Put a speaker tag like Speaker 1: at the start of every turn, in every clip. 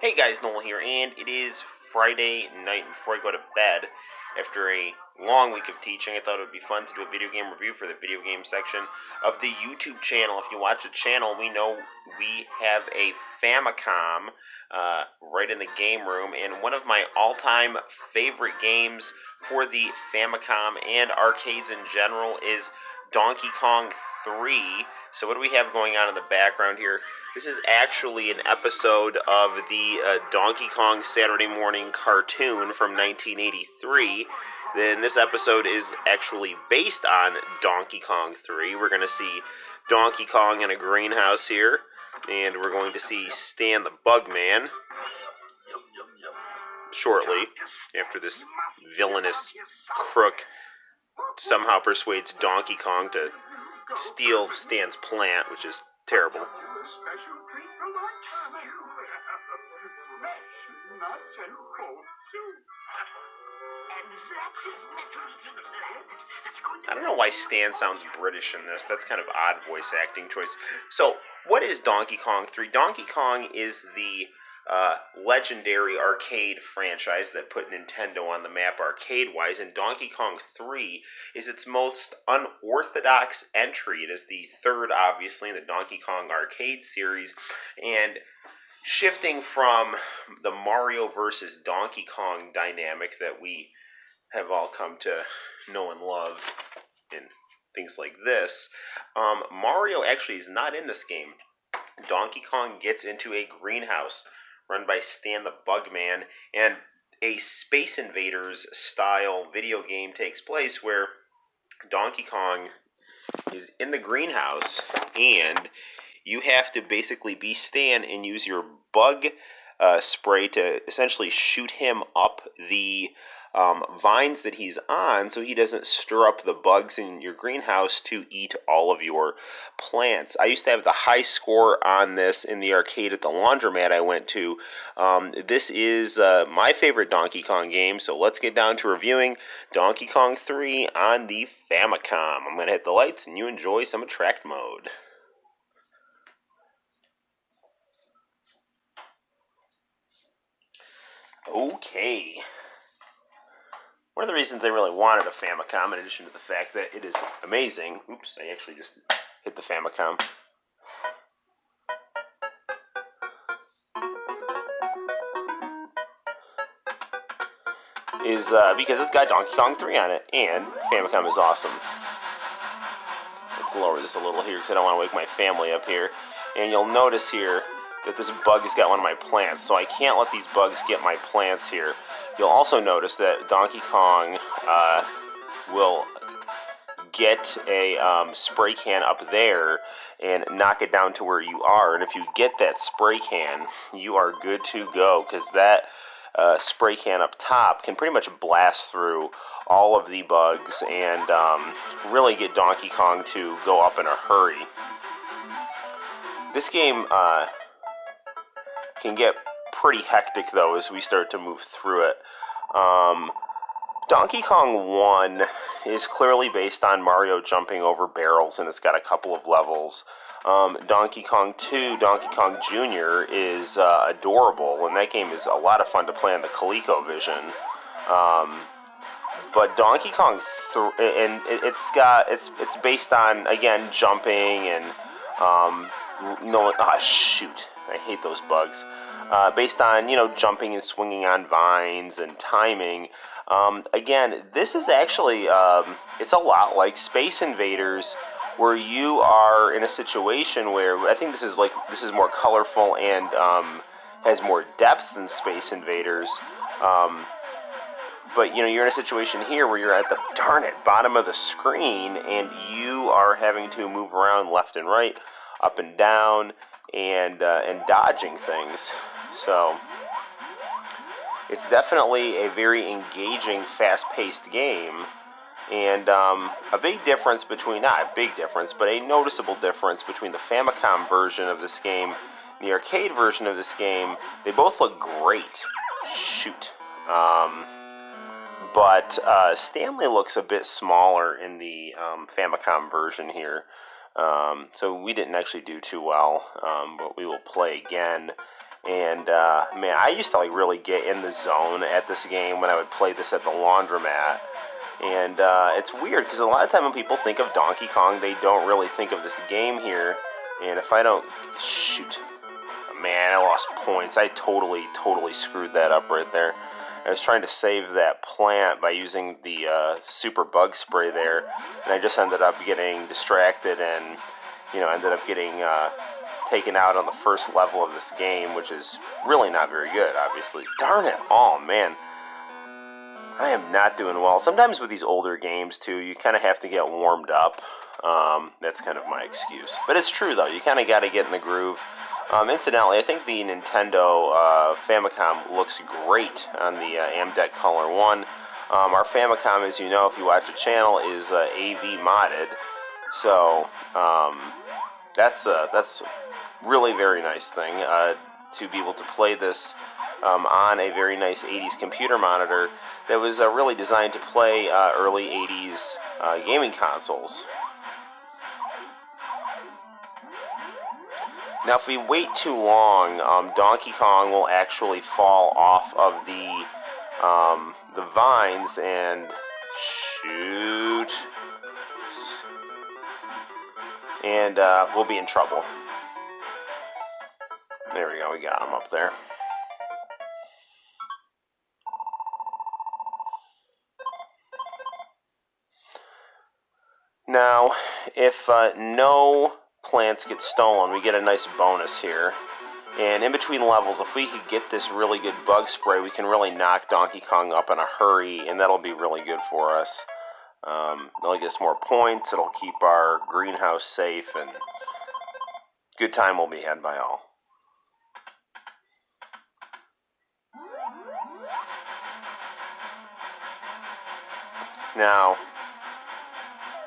Speaker 1: Hey guys, Noel here, and it is Friday night before I go to bed. After a long week of teaching, I thought it would be fun to do a video game review for the video game section of the YouTube channel. If you watch the channel, we know we have a Famicom right in the game room, and one of my all-time favorite games for the Famicom and arcades in general is Donkey Kong 3. So what do we have going on in the background here? This is actually an episode of the Donkey Kong Saturday Morning cartoon from 1983. Then this episode is actually based on Donkey Kong 3. We're going to see Donkey Kong in a greenhouse here, and we're going to see Stan the Bugman shortly, after this villainous crook somehow persuades Donkey Kong to steal Stan's plant, which is terrible. I don't know why Stan sounds British in this. That's kind of odd voice acting choice. So, what is Donkey Kong 3? Donkey Kong is the legendary arcade franchise that put Nintendo on the map arcade-wise, and Donkey Kong 3 is its most unorthodox entry. It is the third, obviously, in the Donkey Kong arcade series, and shifting from the Mario versus Donkey Kong dynamic that we have all come to know and love in things like this, Mario actually is not in this game. Donkey Kong gets into a greenhouse run by Stan the Bugman, and a Space Invaders style video game takes place where Donkey Kong is in the greenhouse, and you have to basically be Stan and use your bug spray to essentially shoot him up the vines that he's on so he doesn't stir up the bugs in your greenhouse to eat all of your plants. I used to have the high score on this in the arcade at the laundromat I went to. This is my favorite Donkey Kong game, so let's get down to reviewing Donkey Kong 3 on the Famicom. I'm going to hit the lights and you enjoy some attract mode. Okay. One of the reasons I really wanted a Famicom, in addition to the fact that it is amazing... Oops, I actually just hit the Famicom. Is because it's got Donkey Kong 3 on it, and Famicom is awesome. Let's lower this a little here because I don't want to wake my family up here. And you'll notice here that this bug has got one of my plants, so I can't let these bugs get my plants here. You'll also notice that Donkey Kong will get a spray can up there and knock it down to where you are. And if you get that spray can, you are good to go, because that spray can up top can pretty much blast through all of the bugs and really get Donkey Kong to go up in a hurry. This game can get pretty hectic, though, as we start to move through it. Donkey Kong 1 is clearly based on Mario jumping over barrels, and it's got a couple of levels. Donkey Kong 2, Donkey Kong Jr. is adorable, and that game is a lot of fun to play on the ColecoVision. But Donkey Kong 3, and it's based on, again, jumping and shoot, I hate those bugs. Based on, jumping and swinging on vines and timing. Again, this is actually, it's a lot like Space Invaders, where you are in a situation where, I think this is more colorful and has more depth than Space Invaders. But, you're in a situation here where you're at the, bottom of the screen, and you are having to move around left and right, up and down, and dodging things. So, it's definitely a very engaging, fast-paced game, and a big difference between, not a big difference, but a noticeable difference between the Famicom version of this game and the arcade version of this game. They both look great. Shoot. But Stanley looks a bit smaller in the Famicom version here. So we didn't actually do too well, but we will play again. And man, I used to like really get in the zone at this game when I would play this at the laundromat. And it's weird because a lot of time when people think of Donkey Kong, they don't really think of this game here. And if I don't shoot, man, I lost points. I totally screwed that up right there. I was trying to save that plant by using the super bug spray there, and I just ended up getting distracted and, ended up getting taken out on the first level of this game, which is really not very good, obviously. Darn it. Oh, man. I am not doing well. Sometimes with these older games, too, you kind of have to get warmed up. That's kind of my excuse. But it's true, though. You kind of got to get in the groove. Incidentally, I think the Nintendo Famicom looks great on the Amdeck Color 1. Our Famicom, as you know, if you watch the channel, is AV modded. So that's really very nice thing to be able to play this on a very nice 80s computer monitor that was really designed to play early 80s gaming consoles. Now, if we wait too long, Donkey Kong will actually fall off of the vines and shoot, and we'll be in trouble. There we go, we got him up there. Now, if no plants get stolen, we get a nice bonus here. And in between levels, if we could get this really good bug spray, we can really knock Donkey Kong up in a hurry, and that'll be really good for us. It'll get us more points, it'll keep our greenhouse safe, and good time will be had by all. Now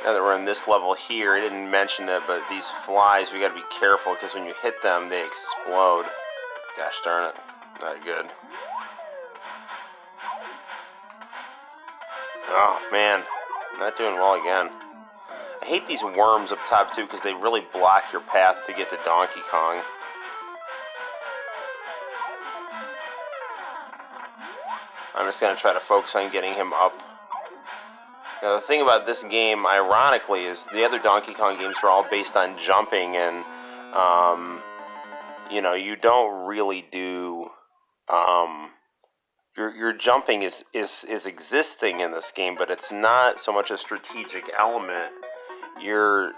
Speaker 1: that we're in this level here, I didn't mention it, but these flies, we gotta be careful, because when you hit them, they explode. Gosh darn it, not good. Oh man, not doing well again. I hate these worms up top too, because they really block your path to get to Donkey Kong. I'm just gonna try to focus on getting him up. Now, the thing about this game, ironically, is the other Donkey Kong games are all based on jumping, and, you don't really do, your jumping is existing in this game, but it's not so much a strategic element. Your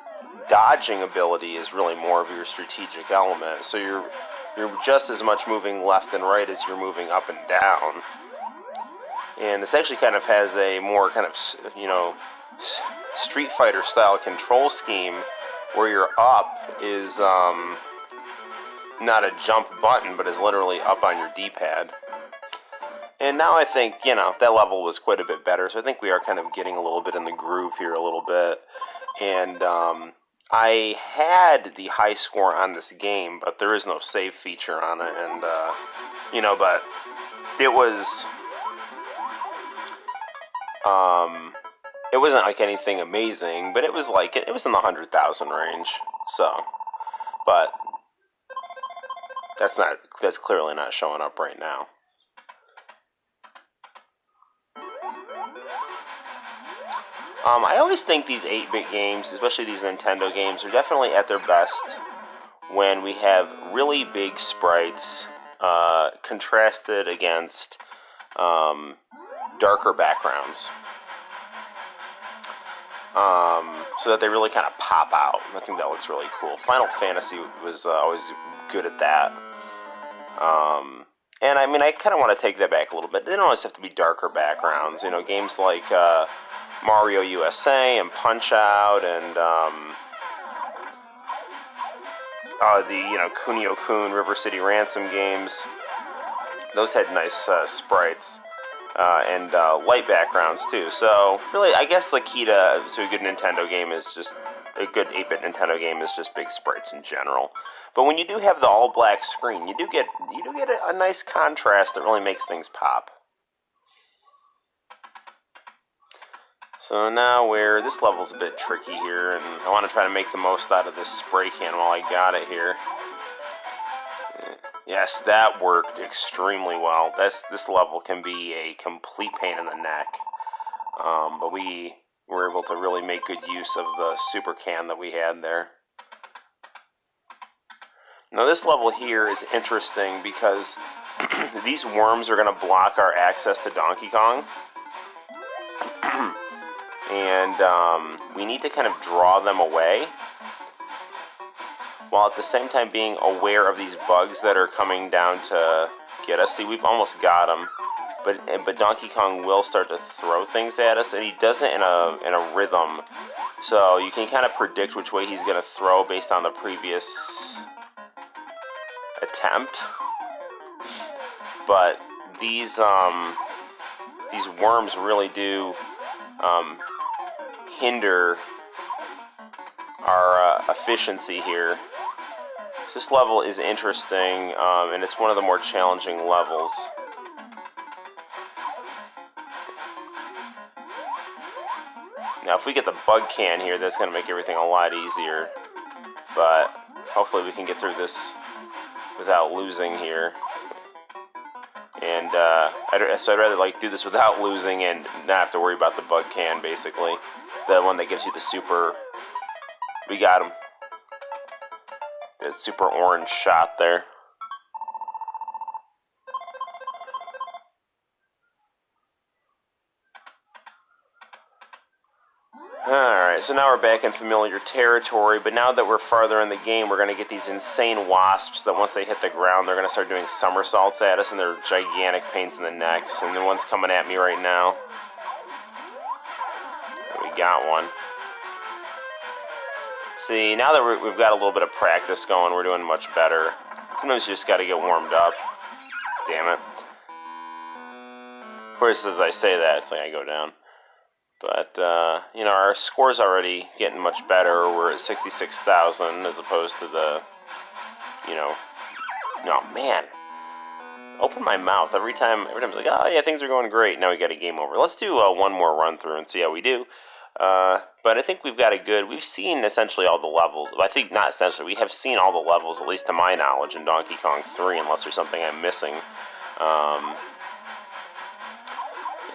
Speaker 1: dodging ability is really more of your strategic element, so you're just as much moving left and right as you're moving up and down. And this actually kind of has a more kind of, Street Fighter style control scheme where your up is not a jump button, but is literally up on your D-pad. And now I think, that level was quite a bit better, so I think we are kind of getting a little bit in the groove here a little bit. And I had the high score on this game, but there is no save feature on it, and, but it was... it wasn't like anything amazing, but it was in the 100,000 range. So, but that's clearly not showing up right now. I always think these 8-bit games, especially these Nintendo games, are definitely at their best when we have really big sprites contrasted against darker backgrounds. So that they really kind of pop out. I think that looks really cool. Final Fantasy was always good at that. And I mean, I kind of want to take that back a little bit. They don't always have to be darker backgrounds. Games like Mario USA and Punch-Out and the Kunio-kun River City Ransom games. Those had nice sprites. And light backgrounds too. So really, I guess the key to a good Nintendo game is just a good 8-bit Nintendo game is just big sprites in general. But when you do have the all-black screen, you do get a nice contrast that really makes things pop. So now this level's a bit tricky here, and I want to try to make the most out of this spray can while I got it here. Yes, that worked extremely well. This level can be a complete pain in the neck, but we were able to really make good use of the super can that we had there. Now this level here is interesting because these worms are going to block our access to Donkey Kong. And we need to kind of draw them away, while at the same time being aware of these bugs that are coming down to get us. See, we've almost got them, but Donkey Kong will start to throw things at us, and he does it in a rhythm. So you can kind of predict which way he's going to throw based on the previous attempt. But these worms really do hinder our efficiency here. So this level is interesting, and it's one of the more challenging levels. Now, if we get the bug can here, that's going to make everything a lot easier. But hopefully we can get through this without losing here. And so I'd rather like do this without losing and not have to worry about the bug can, basically. The one that gives you the super... We got him. The super orange shot there. Alright, so now we're back in familiar territory, but now that we're farther in the game, we're going to get these insane wasps that once they hit the ground, they're going to start doing somersaults at us, and they're gigantic pains in the necks, and the one's coming at me right now. We got one. See, now that we've got a little bit of practice going, we're doing much better. Sometimes you just got to get warmed up. Damn it. Of course, as I say that, it's like I go down. But, you know, our score's already getting much better. We're at 66,000 as opposed to the, you know... No, man. Open my mouth. Every time it's like, oh, yeah, things are going great. Now we got a game over. Let's do one more run through and see how we do. But I think we've got we've seen essentially all the levels. I think not essentially. We have seen all the levels, at least to my knowledge, in Donkey Kong 3, unless there's something I'm missing.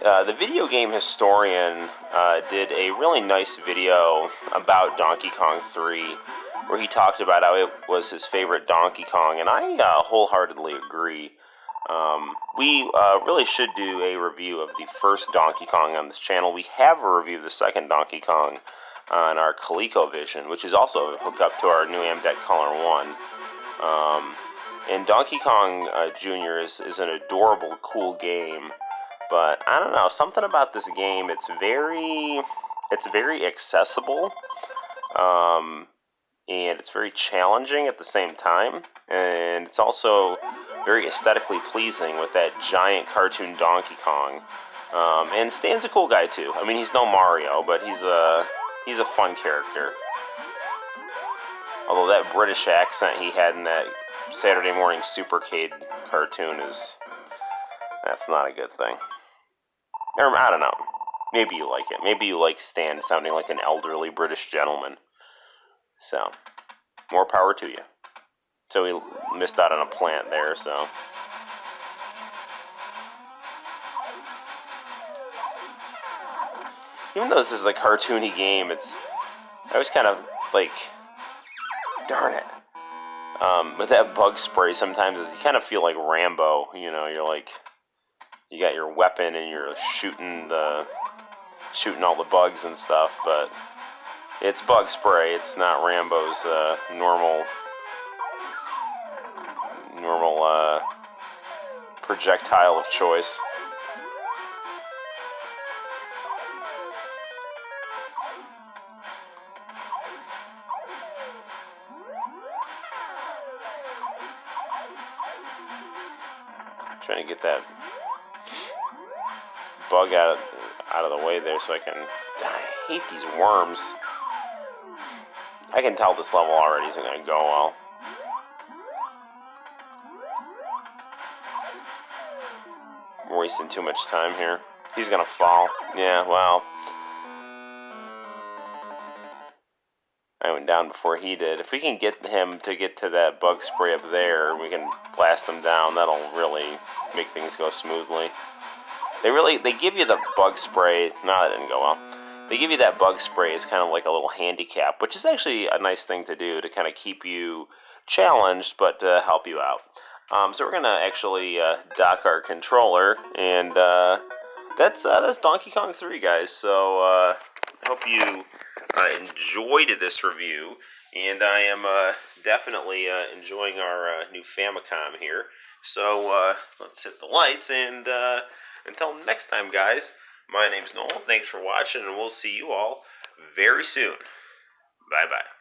Speaker 1: The video game historian did a really nice video about Donkey Kong 3, where he talked about how it was his favorite Donkey Kong, and I wholeheartedly agree. We really should do a review of the first Donkey Kong on this channel. We have a review of the second Donkey Kong on our ColecoVision, which is also hooked up to our new Amdec Color 1. And Donkey Kong Jr. is an adorable, cool game. But I don't know, something about this game, it's very accessible, and it's very challenging at the same time, and it's also very aesthetically pleasing with that giant cartoon Donkey Kong. And Stan's a cool guy too. I mean, he's no Mario, but he's a fun character. Although that British accent he had in that Saturday Morning Supercade cartoon that's not a good thing. Or, I don't know. Maybe you like it. Maybe you like Stan sounding like an elderly British gentleman. So, more power to you. So we missed out on a plant there, so. Even though this is a cartoony game, I always kind of, like, darn it. With that bug spray, sometimes you kind of feel like Rambo, you know, you're like, you got your weapon and you're shooting all the bugs and stuff, but it's bug spray. It's not Rambo's normal projectile of choice. Trying to get that bug out of the way there so I can... I hate these worms. I can tell this level already isn't going to go well. I'm wasting too much time here. He's going to fall. Yeah, well... I went down before he did. If we can get him to get to that bug spray up there, we can blast him down. That'll really make things go smoothly. They give you the bug spray. No, that didn't go well. They give you that bug spray as kind of like a little handicap, which is actually a nice thing to do to kind of keep you challenged, but to help you out. So we're gonna actually dock our controller, and that's Donkey Kong 3, guys. So I hope you enjoyed this review, and I am definitely enjoying our new Famicom here. So let's hit the lights, and until next time, guys, my name's Noel. Thanks for watching, and we'll see you all very soon. Bye-bye.